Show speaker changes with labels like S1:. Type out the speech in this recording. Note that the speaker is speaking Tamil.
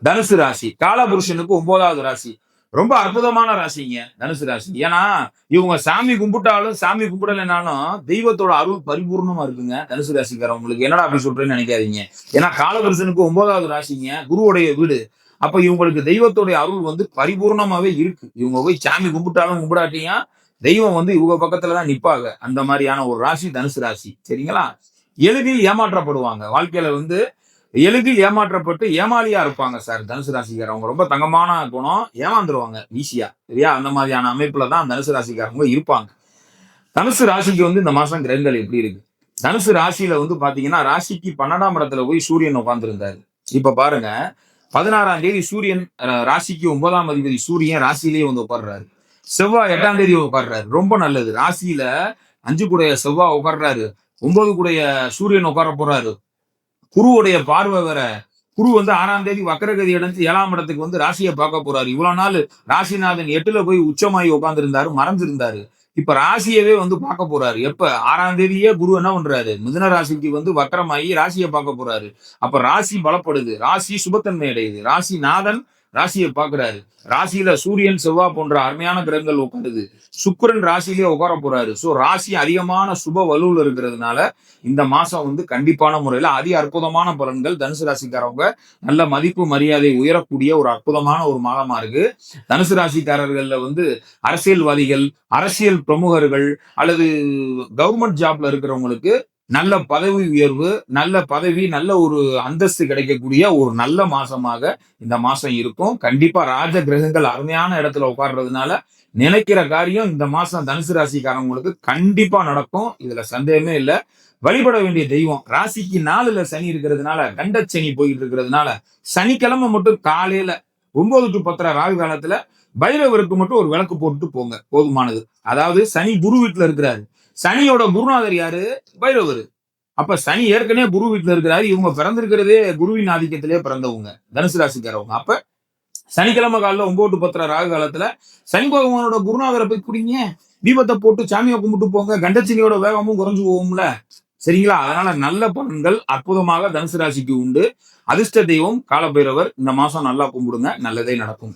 S1: தனுசு ராசி காலபுருஷனுக்கு 9வது ராசி. ரொம்ப அற்புதமான ராசிங்க தனுசு ராசி. ஏன்னா இவங்க சாமி கும்பிட்டாலும் சாமி கும்பிடலைனாலும் தெய்வத்தோட அருள் பரிபூர்ணமா இருக்குங்க தனுசு ராசிக்காரவங்களுக்கு. என்னடா அப்படி சொல்றேன்னு நினைக்காதீங்க. ஏன்னா காலபுருஷனுக்கு 9வது ராசிங்க, குருவுடைய வீடு. அப்ப இவங்களுக்கு தெய்வத்தோடைய அருள் பரிபூர்ணமாவே இருக்கு. இவங்க போய் சாமி கும்பிட்டாலும் கும்பிடாட்டியா தெய்வம் இவங்க பக்கத்துலதான் நிப்பாங்க. அந்த மாதிரியான ஒரு ராசி தனுசு ராசி. சரிங்களா? எளிதில் ஏமாற்றப்படுவாங்க. வாழ்க்கையில எளிதில் ஏமாற்றப்பட்டு ஏமாளியா இருப்பாங்க சார் தனுசு ராசிக்காரவங்க. ரொம்ப தங்கமான குணம், ஏமாந்துருவாங்க ஈஸியா. சரியா? அந்த மாதிரியான அமைப்புல தான் தனுசு ராசிக்காரவங்க இருப்பாங்க. தனுசு ராசிக்கு இந்த மாசம் கிரகங்கள் எப்படி இருக்கு? தனுசு ராசியில பாத்தீங்கன்னா ராசிக்கு 12ஆம் இடத்துல போய் சூரியன் உட்கார்ந்துருந்தாரு. இப்ப பாருங்க, 16ஆம் தேதி சூரியன் ராசிக்கு 9ஆம் அதிபதி சூரியன் ராசியிலேயே உட்கார்றாரு. செவ்வாய் 8ஆம் தேதி உட்கார்றாரு. ரொம்ப நல்லது. ராசியில 5 கூடைய செவ்வாய் உட்கார்றாரு, 9 கூடைய சூரியன் உட்கார போறாரு. குருவுடைய பார்வை வேற. குரு 6ஆம் தேதி வக்கரகதி அடைஞ்சு 7ஆம் இடத்துக்கு ராசியை பார்க்க போறாரு. இவ்வளவு நாள் ராசிநாதன் 8ல போய் உச்சமாயி உட்கார்ந்து இருந்தாரு, மறைஞ்சிருந்தாரு. இப்ப ராசியவே பார்க்க போறாரு. எப்ப? 6ஆம் தேதியே குரு என்ன பண்றாரு? மிதுன ராசிக்கு வக்கரமாயி ராசியை பார்க்க போறாரு. அப்ப ராசி பலப்படுது, ராசி சுபத்தன்மை அடையுது, ராசிநாதன் ராசியை பார்க்கிறாரு. ராசியில சூரியன் செவ்வாய் போன்ற அருமையான கிரகங்கள் உட்காருது. சுக்கிரன் ராசியிலே உட்கார போறாரு. சோ ராசி அதிகமான சுப வலுவில் இருக்கிறதுனால இந்த மாசம் கண்டிப்பான முறையில அற்புதமான பலன்கள். தனுசு ராசிக்காரவங்க நல்ல மதிப்பு மரியாதை உயரக்கூடிய ஒரு அற்புதமான ஒரு மாதமா இருக்கு. தனுசு ராசிக்காரர்கள்ல அரசியல்வாதிகள், அரசியல் பிரமுகர்கள் அல்லது கவர்மெண்ட் ஜாப்ல இருக்கிறவங்களுக்கு நல்ல பதவி உயர்வு, நல்ல பதவி, நல்ல ஒரு அந்தஸ்து கிடைக்கக்கூடிய ஒரு நல்ல மாசமாக இந்த மாசம் இருக்கும். கண்டிப்பா ராஜ கிரகங்கள் அருமையான இடத்துல உட்கார்றதுனால நினைக்கிற காரியம் இந்த மாசம் தனுசு ராசிக்காரங்களுக்கு கண்டிப்பா நடக்கும். இதுல சந்தேகமே இல்லை. வழிபட வேண்டிய தெய்வம், ராசிக்கு 4ல சனி இருக்கிறதுனால, கண்ட சனி போயிட்டு இருக்கிறதுனால, சனிக்கிழமை மட்டும் காலையில 9 to 10 ராகு காலத்துல பைரவருக்கு மட்டும் ஒரு விளக்கு போட்டுட்டு போங்க, போதுமானது. அதாவது சனி குரு வீட்டுல இருக்கிறாரு. சனியோட குருநாதர் யாரு? பைரவர். அப்ப சனி ஏற்கனவே குரு வீட்டுல இருக்கிறாரு. இவங்க பிறந்திருக்கிறதே குருவின் ஆதிக்கத்திலே பிறந்தவங்க தனுசு ராசிக்காரவங்க. அப்ப சனிக்கிழமை காலைல 9 to 10 ராகு காலத்துல சனி பகவானோட குருநாதரை போய் குடிங்க, தீபத்தை போட்டு சாமியை கும்பிட்டு போங்க. கண்டச்சனியோட வேகமும் குறைஞ்சு போகும்ல. சரிங்களா? அதனால நல்ல பலன்கள் அற்புதமாக தனுசு ராசிக்கு உண்டு. அதிர்ஷ்ட தெய்வம் காலபைரவர். இந்த மாசம் நல்லா கும்பிடுங்க, நல்லதே நடக்கும்.